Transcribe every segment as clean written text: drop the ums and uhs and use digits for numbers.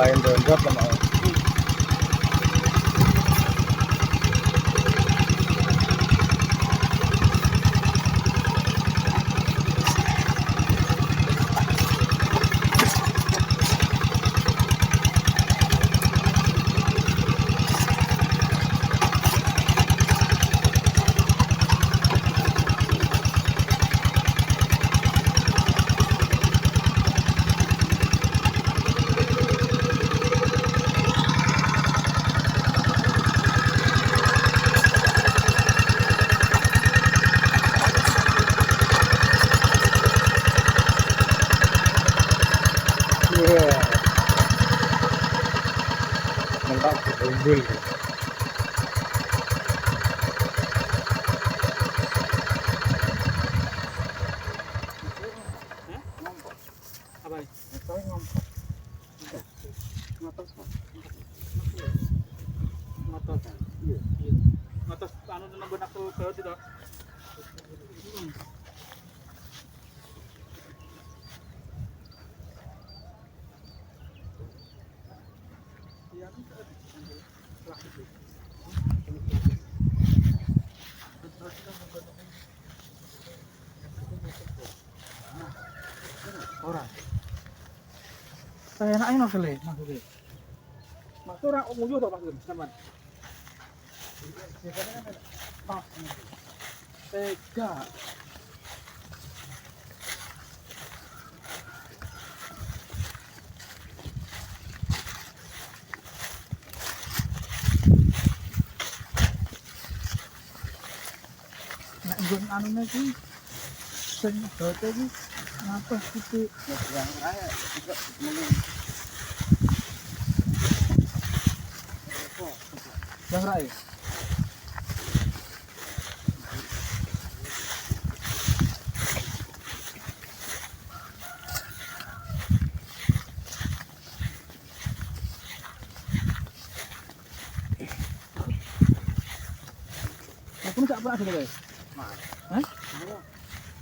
lain dendot sama. Mantap, unggul. Apa? Ngotot. Iya. Ngotot anu nembon aku gawe tidak. Ora. Saya enaknya maksudnya. Maksud orang umum juga maksudnya, teman. Pas. Tega. Nek nggon anune iki sing dote iki ngapa gitu yang raya juga ngomong. Yang raya. Aku nggak pernah sih guys. Hah?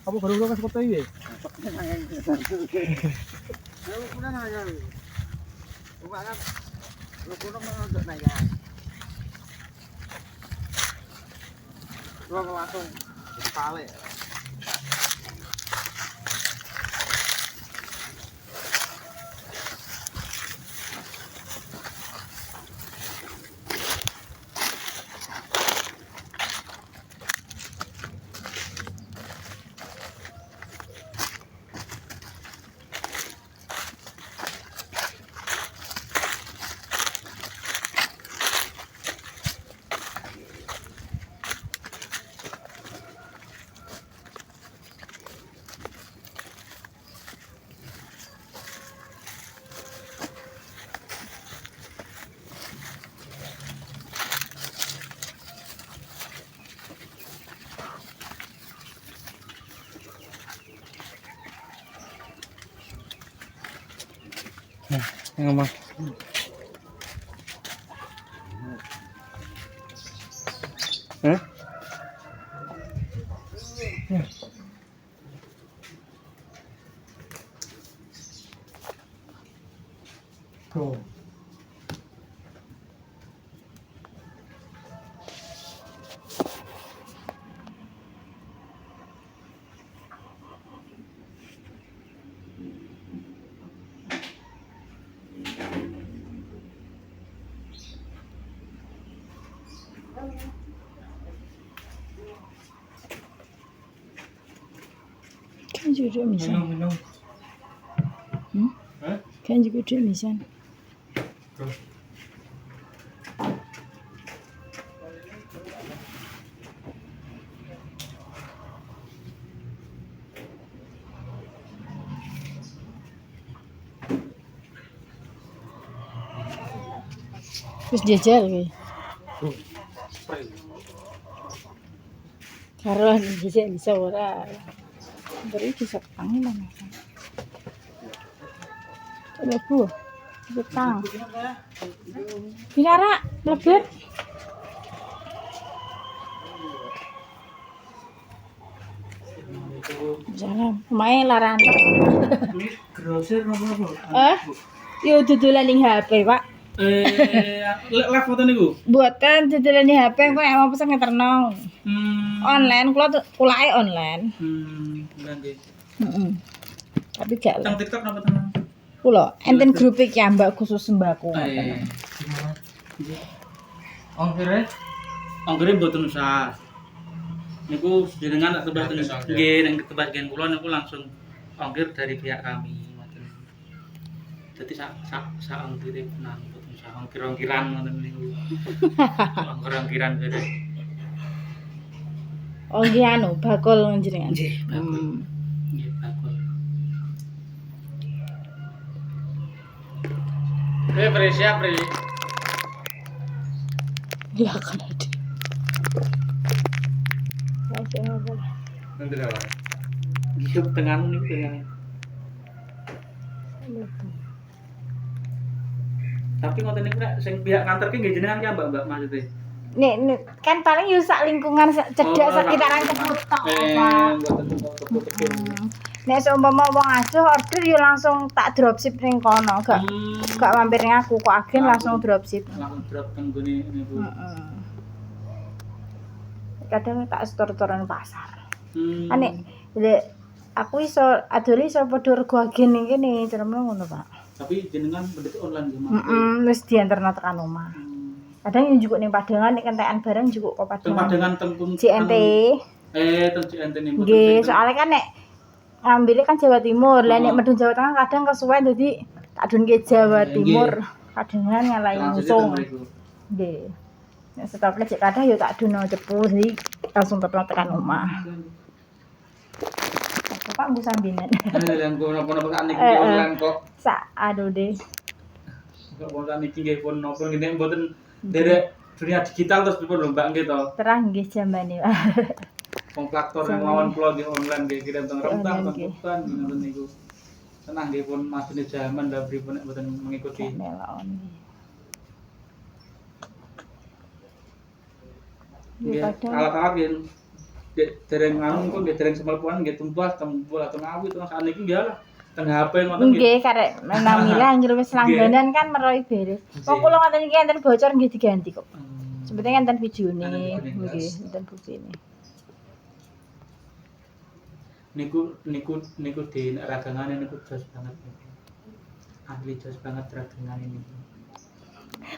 Apa baru kasih foto ini? Aku pernah nanya. Bukan kan? Lu pernah untuk nanya. Gua langsung kepale. Yang apa? Hah? Ya. Tuh. Kan juga dua misan. Minum. Hah? Kan juga dua misan. Tuh. Terus jajal gue. Karo bisa ora. Beri bisa pangilan. Coba bu. Betang. Bicara lebet. Jalan. Main laran. Grosir apa? Yo dodolan ning HP, Pak. Live foto niku. Mboten dodolan ning HP kok nek mau pesen ngeterno. Hmm. Online kulake online. Nggih. Heeh. Tapi gak Teng TikTok napa tenan? kula enten grup iki Mbak khusus sembako. Iya. Ongkire mboten usah. Niku jenengan tak tebas nggih ning tebas gen kula niku langsung ongkir dari pihak kami ngoten. Dadi sak ongkire nang mboten usah ongkir-ongkiran ngoten niku. Ongkir-ongkiran beres. Oh nggih anu bakul jenengan. Nggih, bakul. Nggih, bakul. Siap, Pri. Ya kan ada. Masih apa? Nanti lewat. Hidup tengah niku tengah. Tapi ngoten niku nek sing pihak kantor ki nggih jenengan ki Mbak maksudnya. Nek kan paling yo sak lingkungan cedhak sekitaran Keput tok, Pak. Mboten keput. Nek seumpama wong adoh order yo langsung tak dropship ning kono, gak mampir ning aku kok agen langsung dropship. Langsung drop teng gone niku. Heeh. Kadang tak store-storean pasar. Ane aku iso adole iso padha rego agen ning kene, cereme ngono, Pak. Tapi jenengan berarti online nggih, Mas. Wis dianterno tekan omah. Kadang yo njuk ning Padangan nek kentekan barang njuk kok Teng Padangan. Padangan teng pun JNT. teng JNT niku. Nggih, soalnya kan nek ngambilnya kan Jawa Timur. Lah nek medun Jawa Tengah kadang kesuwen dadi tak dunke Jawa Timur. Padangan ngalahi musung. Nggih. Nek stoknya cek kathah yo tak duno cepu jadi langsung tekan omah. Bapak nggo sambinan. Yang napa-napa sak niki online kok. Sak aduh deh. Kok wonten niki nggih pun napa ngene mboten derek dunia digital terus pripun lho Mbak nggih to. Terang nggih jambane, Pak. Wong plaktor yang lawan kula nggih online nggih kirim teng rentang ngoten niku. Tenang nggih pun masine jaman lha pripun nek mboten mengikuti. Melon. Nggih, alat-alat nggih dereng anu kok nggih dereng semelpuan nggih tumpah tembul atau ngawi terus sakniki nggih lah teng HP ngoten nggih. Nggih, karek menang milah anjir wis langganan kan meroi beres. Kok kula ngoten iki enten bocor nggih diganti kok. Sebetulnya enten videone, nggih, enten buktine. Niku di ragangane niku jos banget. Ahli jos banget ragangane niku.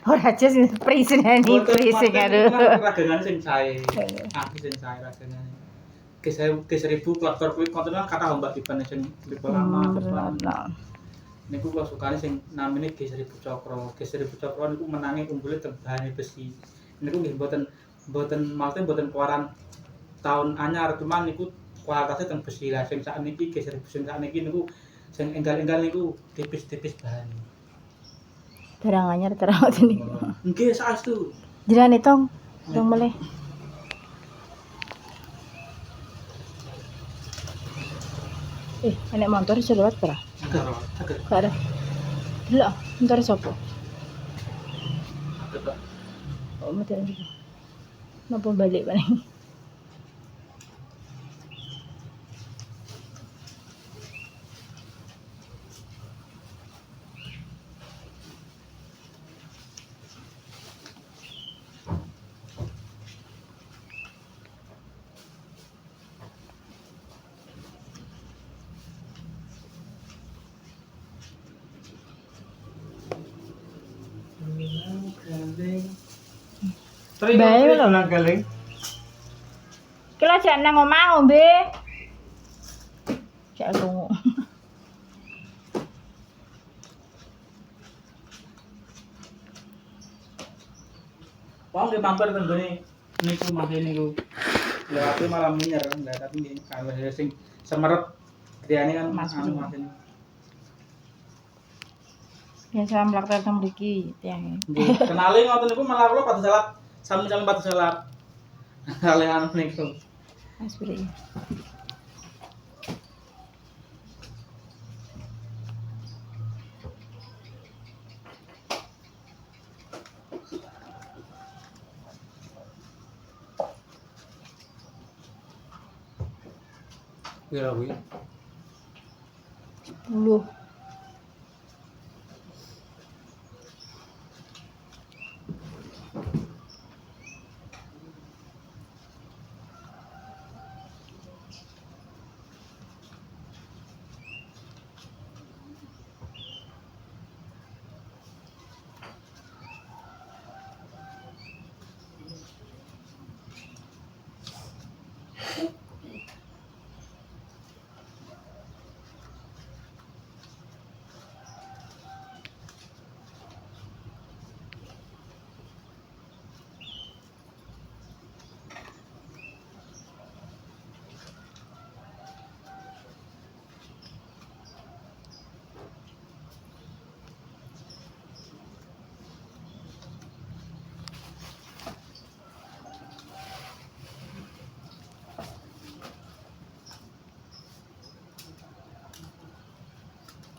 Ora jos prisenane prisen aduh. Ragangane sing sae. Ahli sing sae ragangane. Ke 1000 klaktor kuwi konten kathah Mbak Dipan sing tipe lama terus niku kula sukane sing namine G1000 Cokro. G1000 Cokro niku menangi unggule tebane besi. Niku nggih mboten maksudnya mboten keluaran tahun anyar cuman niku kualitasnya teng besi lah sing sakniki G1000 sing sakniki niku sing enggal-enggal niku tipis-tipis bahan. Barang anyar terawat ini. Nggih saestu. Jenenge tong meleh. Enek motor iso lewat ora? Saged. Gak ada. Delok, motor sapa? Saged, Pak. Oh, motor iki. Napa balik paling? Bae lho. Galing. Ki lho jak nang omah ngombe. Jak lungo. Wong nggih mampir teng gone niku masih niku. Lewate malah minyer, enggak tapi nggih kalau sing semerep gedene kan anu masin. Ya salam laktar teng mriki tiang. Nggih, kenale ngoten niku malah kula pada salat sami-sami pada salat. Kalih anu niku. Aspiri. Ya kuwi. Lu.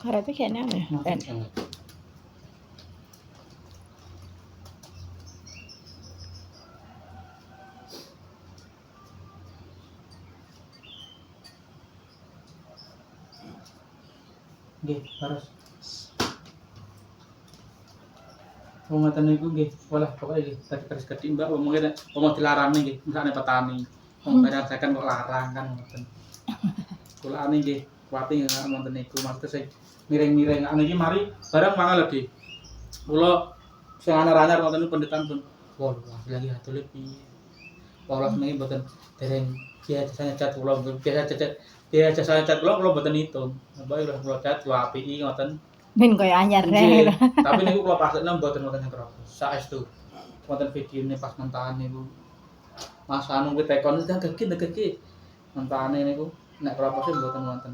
Karetnya kayaknya apa ya? Ben. Nggih, terus. Wong ngoten niku nggih, walah pokoke nggih tadi garis gedhi Mbak omongke omong dilarang nggih, misale petani. Wong barang saken kok larang kan ngoten. Kulane nggih kuwati ngoten niku maksud sing miring-miring anu iki mari barang mangan lho, Dik. Kula sing anyar-anyar ngoten niku pendidikan pun wah lagi atule piye. Polos mengi mboten dereng biaya jasane cat kula biaya jasane cat kula mboten hitung. Mbak lho kula cat kula apiki ngoten. Ben koyo anyar Nggih, rek. tapi niku kula pasrahna mboten wonten ngrokok. Saestu. Wonten videone pas mentahan niku. Mas anu kuwi tekon degeki. Mentahane niku nek propose mboten wonten.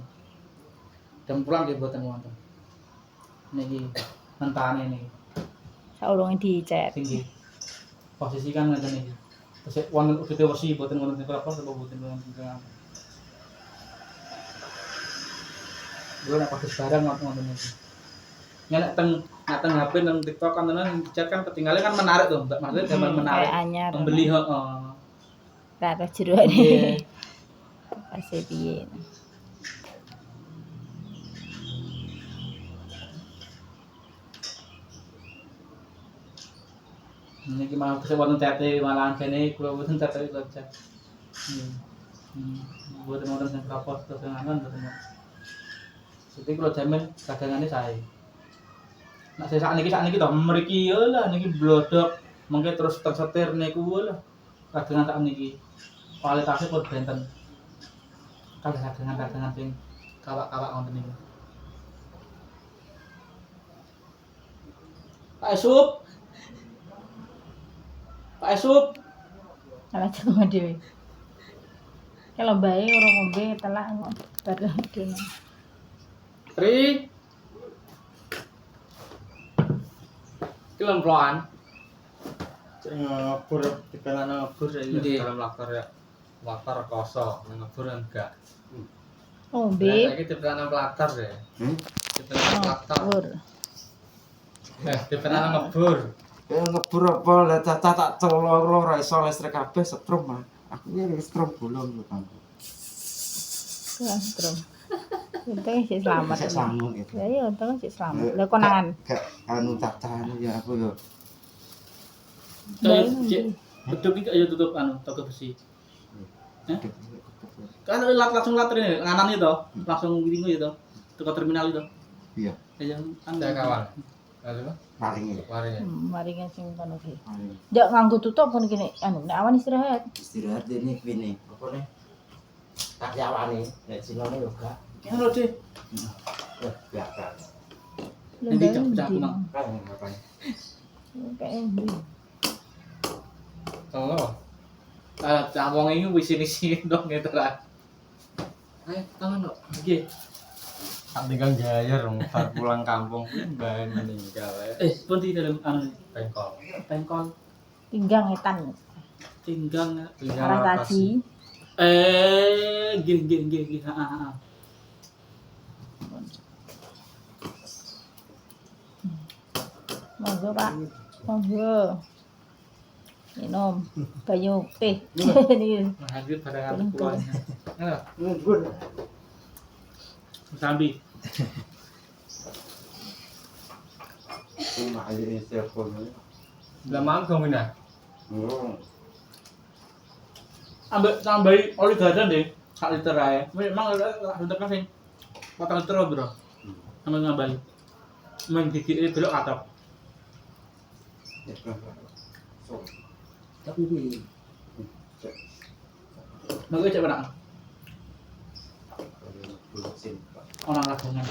Dempulan nggih mboten wonten. Niki mentahane niki. Saurunge dicet. Tinggi. Posisi kan ngeten iki. Terus wonten ujute wesi mboten wonten propose apa mboten wonten. Dulu nek pakai barang ngoten niku. Nek teng HP nang TikTok kan tenan dicat kan ketinggalan kan menarik tuh, Mbak. Maksudnya gambar menarik. Kayak anyar. Membeli heeh. Raro jerone. Nggih. Pasti piye. Niki malah kese wonten cete malahan kene kula boten cete kula cat. Boten wonten sing kapos terus nganan boten. Jadi kula jamin dagangane sae. Nek sakniki to mriki ya lah niki blodok mengke terus tersetir niku lah. Dagangan sakniki kualitasnya pun benten. Kalau dagangan sing kawak-kawak ngoten niku. Pak Sup. Pak Sup. Salah cuma dhewe. Kalau bae ora ngombe telah bareng dene. Tri. Ki lemploan. Ngebur dikenal ngebur ya Nggih. dalam latar ya. Latar kosong, ngebur enggak. Ngombe. Iki dikenal latar ya. Dikenal latar. Ngebur. Dikenal ngebur. Ya ngebur apa lah caca tak colok ora iso listrik kabeh setrum mah. Aku ya setrum bolong lho Kang. Kastrom. Untung sih selamat. Sik sanggup gitu. Ya iya untung sih selamat. Lah konangan. Gak anu caca anu ya aku yo. Cek beduk iki ayo tutup anu toko besi. Kan langsung later ini nganan itu langsung gini itu toko terminal itu. Iya. Aja Saya kawan. Ada Maring ya. Mari kan sing kono ki. Ndak nganggo tutup pun kene anu nek awan istirahat. Istirahat ini kene. Apa nih? Tak yawane, nek sinone yo gak. Ya lho, Dik. Ya kan. Nanti cak mang. Kan ngapain? Kayak ndi. Oh. Cak wong iki wis-wis dong gitu lah. Ayo tangan kok. Nggih. Tak tinggal gaya dong, bar pulang kampung mbak meninggal ya. Pun di dalam anu Bengkol. pengkol Pinggang etan. tinggang Arah kaji. Nggih. Heeh. Monggo, Pak. Monggo. Minum banyu teh. Ini Hadir pada keluarnya. Halo, Nuwun. Sambi. Cuma aja telepon. Lah mangkong ini. Tambahi oli gadan deh, 1 liter ae. Memang liter kan sing 4 liter bro. Sampe nambahi. Men dikiki belok atap. Tapi ini Mau cek berang. Bulusin. Orang lagungan.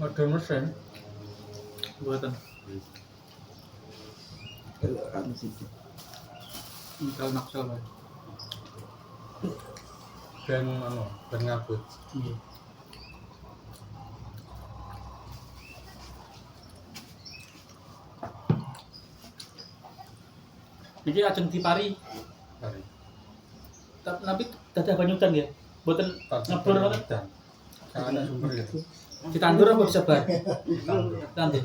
Model mesin. Buatan. Kan sih. Kalau naksal lah. Ben anu, ben ngabut. Iya. Jadi ajeng dipari, Mari. tapi dadah banyutan ya. Boten ngebor ngoten. Dan ada sumber ya. Ditandur apa bisa bar? Tandur.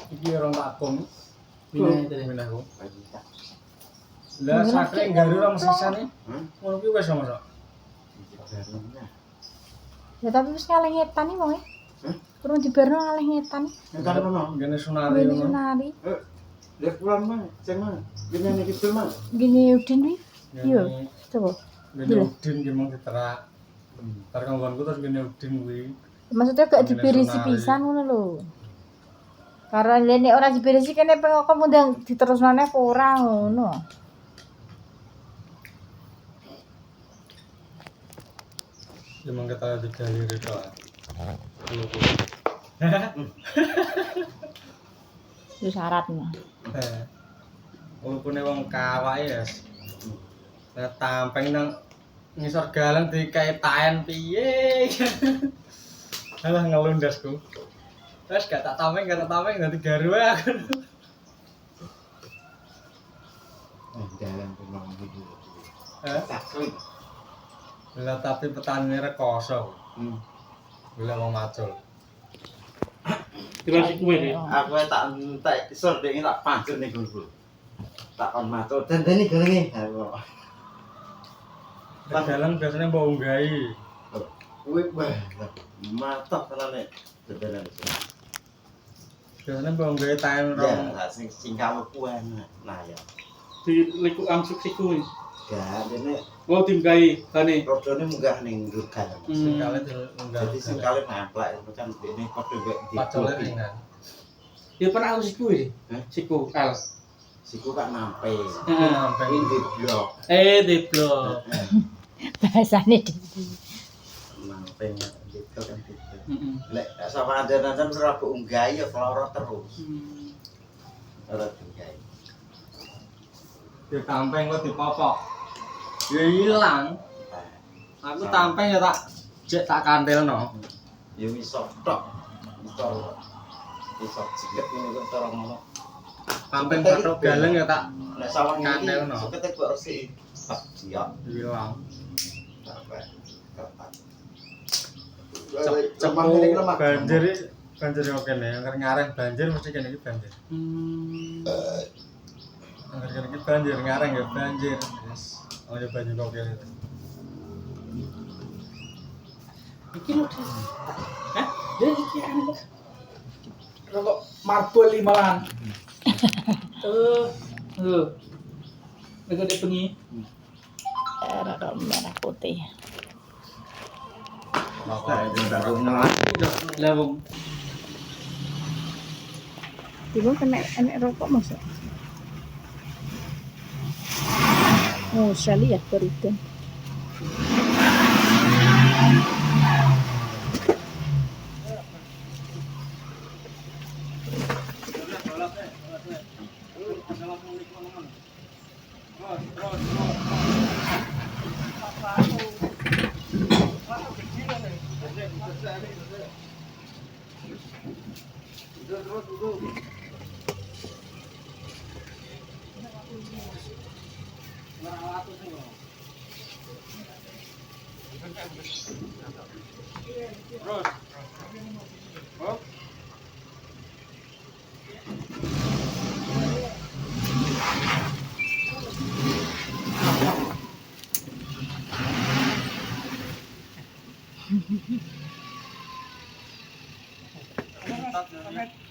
Iki orang takon. Minah itu. Minahku. Lah sakre garu ra mesisane. Ngono kuwi wis sama sok. Ya tapi wis ngalih ngetan iki wong e. Kurang dibarno ngalih ngetan. Entar ngono. Ngene sunari Ngene ngono. sunari. Lihat pulang mah, ceng mah. Gini nih gitu mah. Gini Udin wi. Iya, coba. Ngene udin ki mung diterak. Bar kanggonku terus ngene udin kuwi. Maksudnya gak dibirisi pisan ngono lho. Karena nek ora dibirisi kene pengen kok mundang diterusnane apa ora ngono. Ya mung kita digalir itu. Itu syaratnya. Walaupun wong kawake ya. Lah tampeng nang ngisor galang dikait taen piye. Alah ngelundasku. Wes gak tak tameng dadi garu ae aku. Jalan pulang gitu. Heh. Sakit. Lah tapi petani rekoso. Bila mau macul. Dikasih kue deh. Aku tak entek isor dek tak pancur nih guru. Tak kon matur dan ini gelenge. Galang biasanya mbok unggahi. Kuwi bah. Mantap tenane. Beneran. Biasanya mbok unggahi taen rong. Ya, sing kamu kuan. Nah ya. Di liku amsuk siku ini. Gak dene Wow tinggai tani. rodone munggah ning rugal. Sing kali diunggahi. Jadi sing kali namplak itu kan dene padha wek pacole ringan. Ya pernah aku siku ini. Hah? Siku L. Siku kan nampe. Sampai Ini di blok. Di blok. Bahasane di. Nampe gitu kan gitu. Lek sama adan-adan ora mbok unggahi ya keloro terus. Ora unggahi. Ya tampeng kok dipopok. Ya ilang. Aku tampeng ya tak kandelno. Ya iso tok. Iso jiget ini kok cara ngono. Tampeng batok galeng ya tak Nek sawang Kandel, ini no. sekete kok resik. Tak siap. ilang. Sampai kertas. Cepu banjir oke nih. Angker ngareng banjir mesti kene iki banjir. Angker kene iki banjir ngareng ya banjir. Yes. Oh ya banjir oke itu. Iki lho. Hah? Dia iki anu. Rokok marbol 5-an. Mereka dia pengi. Rada merah putih. Lah wong Tiba kena enek rokok masuk. Oh, saya lihat berita. Pamit.